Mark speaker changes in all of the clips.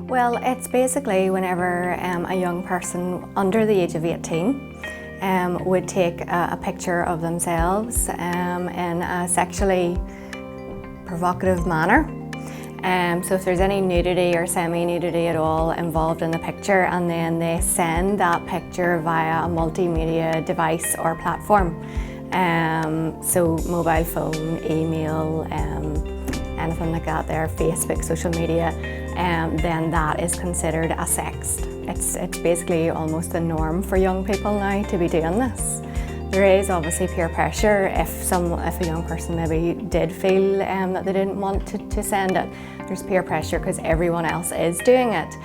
Speaker 1: Well, it's basically whenever a young person under the age of 18 would take a picture of themselves in a sexually provocative manner. So if there's any nudity or semi-nudity at all involved in the picture, and then they send that picture via a multimedia device or platform. So mobile phone, email, anything like that there, Facebook, social media, then that is considered a sext. It's basically almost the norm for young people now to be doing this. There is obviously peer pressure if a young person maybe did feel that they didn't want to send it. There's peer pressure because everyone else is doing it.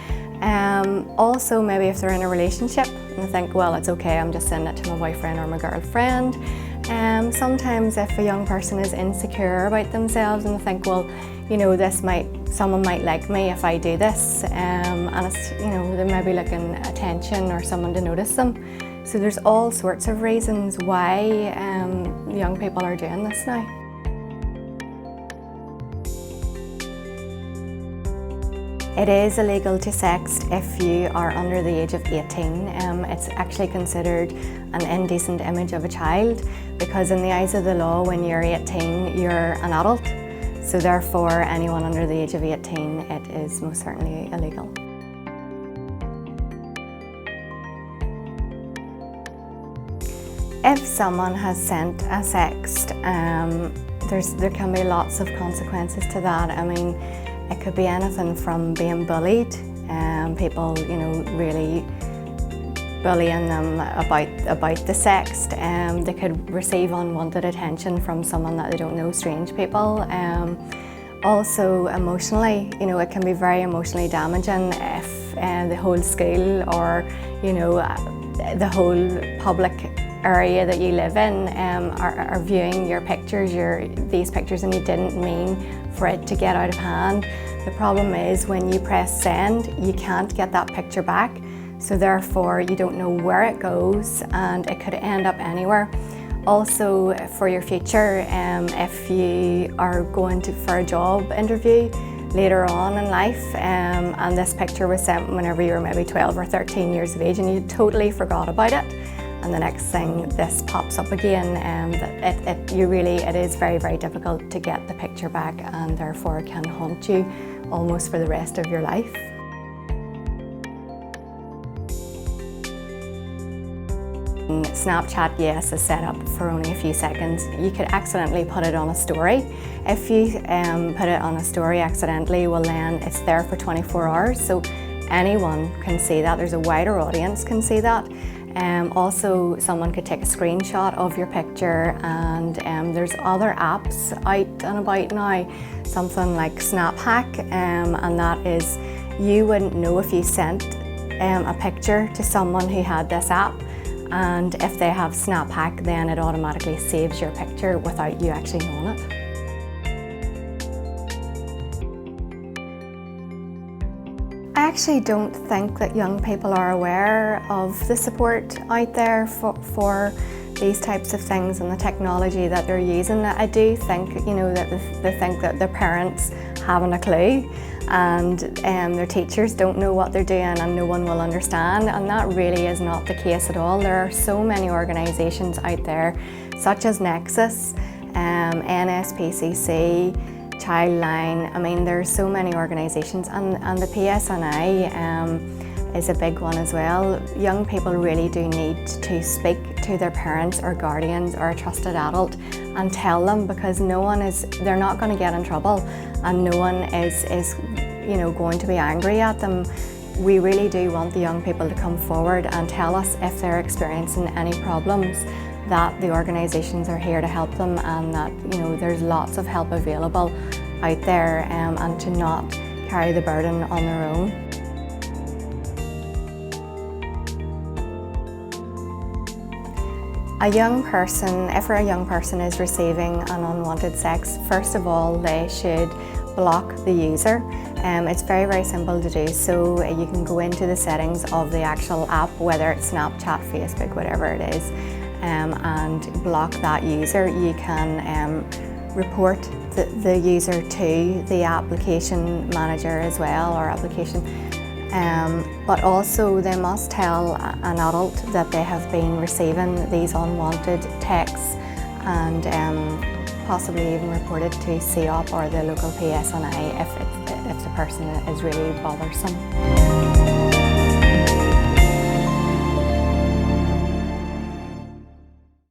Speaker 1: Also maybe if they're in a relationship and they think, well, it's okay, I'm just sending it to my boyfriend or my girlfriend. Sometimes if a young person is insecure about themselves and they think, well, you know, someone might like me if I do this, and it's, you know, they may be looking attention or someone to notice them. So there's all sorts of reasons why young people are doing this now. It is illegal to sext if you are under the age of 18. It's actually considered an indecent image of a child because in the eyes of the law, when you're 18, you're an adult. So therefore, anyone under the age of 18, it is most certainly illegal. If someone has sent a sext, there can be lots of consequences to that. I mean, it could be anything from being bullied, people, you know, really bullying them about the sext. They could receive unwanted attention from someone that they don't know, strange people. Also emotionally, you know, it can be very emotionally damaging if the whole school or, you know, the whole public area that you live in are viewing your pictures, these pictures, and you didn't mean for it to get out of hand. The problem is when you press send, you can't get that picture back, so therefore you don't know where it goes and it could end up anywhere. Also for your future, if you are going for a job interview later on in life and this picture was sent whenever you were maybe 12 or 13 years of age and you totally forgot about it, and the next thing this pops up again, it is very, very difficult to get the picture back and therefore can haunt you almost for the rest of your life. Snapchat, yes, is set up for only a few seconds. You could accidentally put it on a story. If you put it on a story accidentally, well then it's there for 24 hours, so anyone can see that. There's a wider audience can see that. Also, someone could take a screenshot of your picture, and there's other apps out and about now, something like SnapHack, and that is, you wouldn't know if you sent a picture to someone who had this app, and if they have SnapHack, then it automatically saves your picture without you actually knowing it. I actually don't think that young people are aware of the support out there for these types of things and the technology that they're using. I do think, you know, that they think that their parents haven't a clue and their teachers don't know what they're doing and no one will understand, and that really is not the case at all. There are so many organisations out there such as Nexus, NSPCC, Childline. I mean, there's so many organisations, and the PSNI is a big one as well. Young people really do need to speak to their parents or guardians or a trusted adult and tell them, because they're not going to get in trouble and no one is you know, going to be angry at them. We really do want the young people to come forward and tell us if they're experiencing any problems, that the organisations are here to help them, and that, you know, there's lots of help available out there, and to not carry the burden on their own. If a young person is receiving an unwanted sext, first of all, they should block the user. It's very, very simple to do. So you can go into the settings of the actual app, whether it's Snapchat, Facebook, whatever it is, and block that user. You can report the user to the application manager as well, or application. But also they must tell an adult that they have been receiving these unwanted texts, and possibly even report it to COP or the local PSNI if the person is really bothersome.